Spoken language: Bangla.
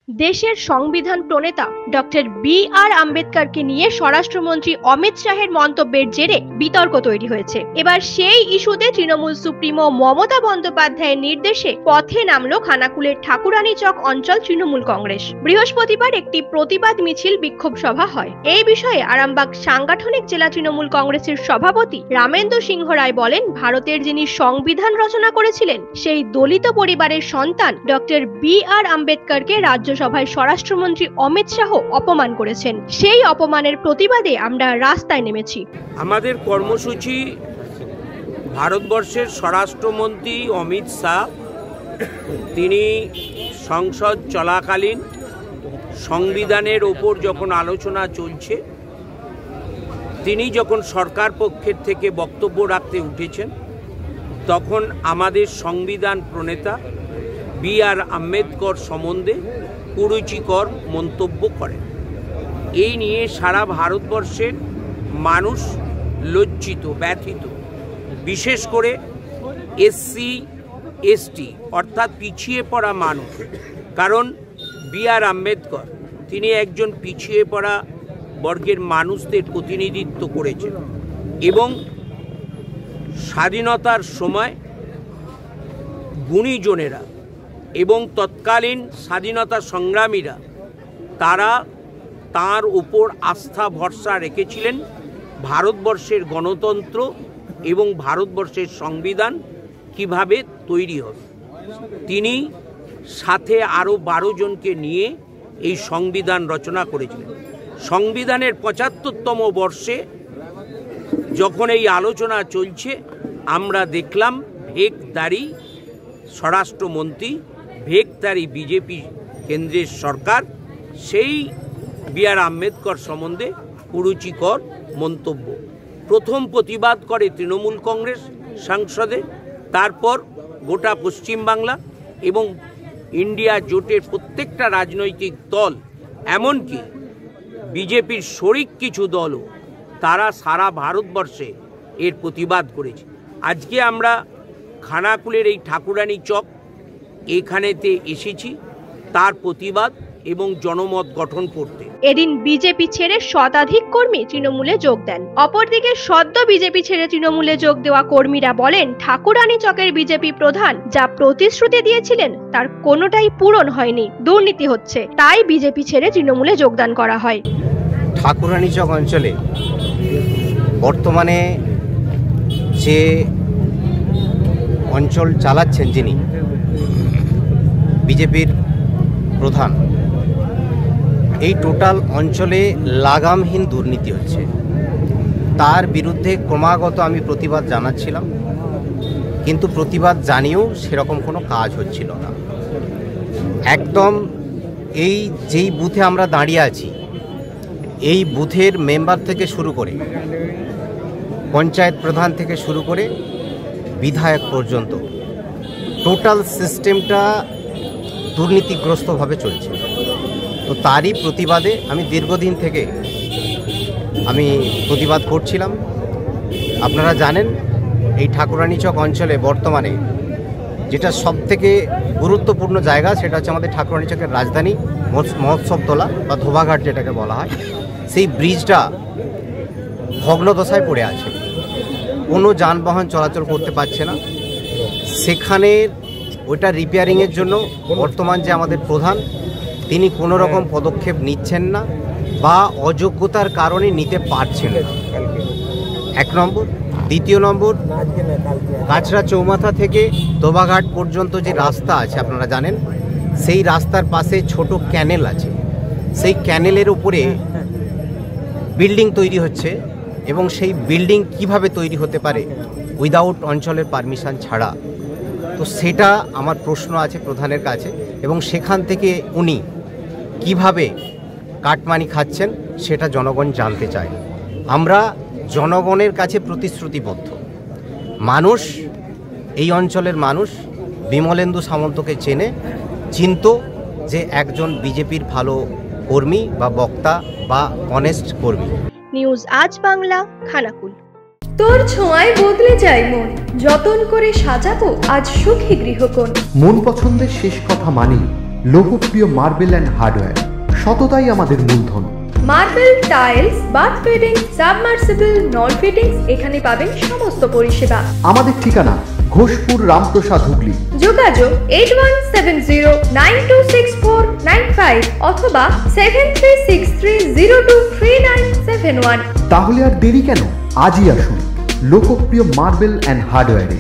দেশের সংবিধান প্রণেতা ডক্টর বি.আর. আম্বেদকরকে নিয়ে স্বরাষ্ট্রমন্ত্রী অমিত শাহের মন্তব্যের জেরে বিতর্ক তৈরি হয়েছে। এবার সেই ইস্যুতে তৃণমূল সুপ্রিমো মমতা বন্দ্যোপাধ্যায়ের নির্দেশে পথে নামলো খানাকুলের ঠাকুরানী চক অঞ্চল তৃণমূল কংগ্রেস। বৃহস্পতিবার একটি প্রতিবাদ মিছিল বিক্ষোভ সভা হয়। এই বিষয়ে আরামবাগ সাংগঠনিক জেলা তৃণমূল কংগ্রেসের সভাপতি রামেন্দু সিংহ রায় বলেন, ভারতের যিনি সংবিধান রচনা করেছিলেন সেই দলিত পরিবারের সন্তান ডক্টর বি.আর. আম্বেদকরকে রাজ্যসভায় স্বরাষ্ট্রমন্ত্রী অমিত শাহ অপমান করেছেন। সেই অপমানের প্রতিবাদে আমরা রাস্তায় নেমেছি। আমাদের কর্মসূচি ভারতবর্ষের স্বরাষ্ট্রমন্ত্রী অমিত শাহ তিনি সংসদ চলাকালীন সংবিধানের ওপর যখন আলোচনা চলছে তিনি যখন সরকার পক্ষের থেকে বক্তব্য রাখতে উঠেছেন তখন আমাদের সংবিধান প্রণেতা বি.আর. আম্বেদকর সম্বন্ধে কুরুচিকর মন্তব্য করেন। এই নিয়ে সারা ভারতবর্ষের মানুষ লজ্জিত, ব্যথিত, বিশেষ করে এসসি এসটি অর্থাৎ পিছিয়ে পড়া মানুষ। কারণ বি.আর. আম্বেদকর তিনি একজন পিছিয়ে পড়া বর্গের মানুষদের প্রতিনিধিত্ব করেছেন এবং স্বাধীনতার সময় গুণীজনেরা এবং তৎকালীন স্বাধীনতা সংগ্রামীরা তারা তার উপর আস্থা ভরসা রেখেছিলেন ভারতবর্ষের গণতন্ত্র এবং ভারতবর্ষের সংবিধান কিভাবে তৈরি হবে। তিনি সাথে আরও 12 জনকে নিয়ে এই সংবিধান রচনা করেছিলেন। সংবিধানের 75তম বর্ষে যখন এই আলোচনা চলছে আমরা দেখলাম ভেকদারি স্বরাষ্ট্রমন্ত্রী, ভেকদারি বিজেপি কেন্দ্রের সরকার সেই বি.আর. আম্বেদকর সম্বন্ধে কুরুচিকর মন্তব্য। প্রথম প্রতিবাদ করে তৃণমূল কংগ্রেস সংসদে, তারপর গোটা পশ্চিমবাংলা এবং ইন্ডিয়া জোটের প্রত্যেকটা রাজনৈতিক দল, এমনকি বিজেপির শরিক কিছু দলও তারা সারা ভারতবর্ষে এর প্রতিবাদ করেছে। আজকে আমরা খানাকুলের এই ঠাকুরানী চক এখানেতে এসেছি তার প্রতিবাদ এবং জনমত গঠন করতে। এদিন বিজেপি ছেড়ে শতাধিক কর্মী তৃণমূলে যোগ দেন। অপরদিকে সদ্য বিজেপি ছেড়ে তৃণমূলে যোগ দেওয়া কর্মীরা বলেন, ঠাকুরানী চকের বিজেপি প্রধান যা প্রতিশ্রুতি দিয়েছিলেন তার কোনোটাই পূরণ হয়নি, দুর্নীতি হচ্ছে, তাই বিজেপি ছেড়ে তৃণমূলে যোগদান করা হয়। ঠাকুরানী চক অঞ্চলে বর্তমানে যে অঞ্চল চালাচ্ছেন যিনি বিজেপির প্রধান, এই টোটাল অঞ্চলে লাগামহীন দুর্নীতি হচ্ছে। তার বিরুদ্ধে ক্রমাগত আমি প্রতিবাদ জানাচ্ছিলাম, কিন্তু প্রতিবাদ জানিয়েও সেরকম কোনো কাজ হচ্ছিল না। একদম এই যেই বুথে আমরা দাঁড়িয়ে আছি এই বুথের মেম্বার থেকে শুরু করে পঞ্চায়েত প্রধান থেকে শুরু করে বিধায়ক পর্যন্ত টোটাল সিস্টেমটা দুর্নীতিগ্রস্তভাবে চলছে। তো তারই প্রতিবাদে আমি দীর্ঘদিন থেকে আমি প্রতিবাদ করছিলাম। আপনারা জানেন এই ঠাকুরানী চক অঞ্চলে বর্তমানে যেটা সবথেকে গুরুত্বপূর্ণ জায়গা সেটা হচ্ছে আমাদের ঠাকুরানী চকের রাজধানী মহোৎসবতলা বা ধোবাঘাট যেটাকে বলা হয়, সেই ব্রিজটা ভগ্নদশায় পড়ে আছে, কোনো যানবাহন চলাচল করতে পারছে না। সেখানে ওইটা রিপেয়ারিংয়ের জন্য বর্তমান যে আমাদের প্রধান তিনি কোনো রকম পদক্ষেপ নিচ্ছেন না বা অযোগ্যতার কারণে নিতে পারছেন না, এক নম্বর। দ্বিতীয় নম্বর, কাছড়া চৌমাথা থেকে দোবাঘাট পর্যন্ত যে রাস্তা আছে আপনারা জানেন, সেই রাস্তার পাশে ছোট ক্যানেল আছে, সেই ক্যানেলের উপরে বিল্ডিং তৈরি হচ্ছে এবং সেই বিল্ডিং কিভাবে তৈরি হতে পারে উইদাউট অঞ্চলের পারমিশন ছাড়া। তো সেটা আমার প্রশ্ন আছে প্রধানের কাছে, এবং সেখান থেকে উনি কিভাবে কাটমানি খাচ্ছেন সেটা জনগণ জানতে চায়। আমরা জনগণের কাছে প্রতিশ্রুতিবদ্ধ। মানুষ, এই অঞ্চলের মানুষ বিমলেন্দু সামন্তকে চিনত যে একজন বিজেপির ভালো কর্মী বা বক্তা বা অনেস্ট কর্মী। নিউজ আজ বাংলা, খানাকুল। তোর ছোঁয়ায় বদলে যায় মন, যতন করে সাজাবো আজ সুখী গৃহকোণ। মন পছন্দের শেষ কথা মানি লোকপ্রিয় মার্বেল অ্যান্ড হার্ডওয়্যার, সততাই আমাদের মূলধন। Marble, tiles, bath fittings, submersible, নল ফিটিংস, এখানে পাবেন সমস্ত পরিষেবা। আমাদের ঠিকানা ঘোষপুর, রামপ্রসাদ, হুগলি। যোগাযোগ 8170926495 অথবা 7363023971। তাহলে আর দেরি কেন, আজই আসুন লোকপ্রিয় মার্বেল অ্যান্ড হার্ডওয়্যারে।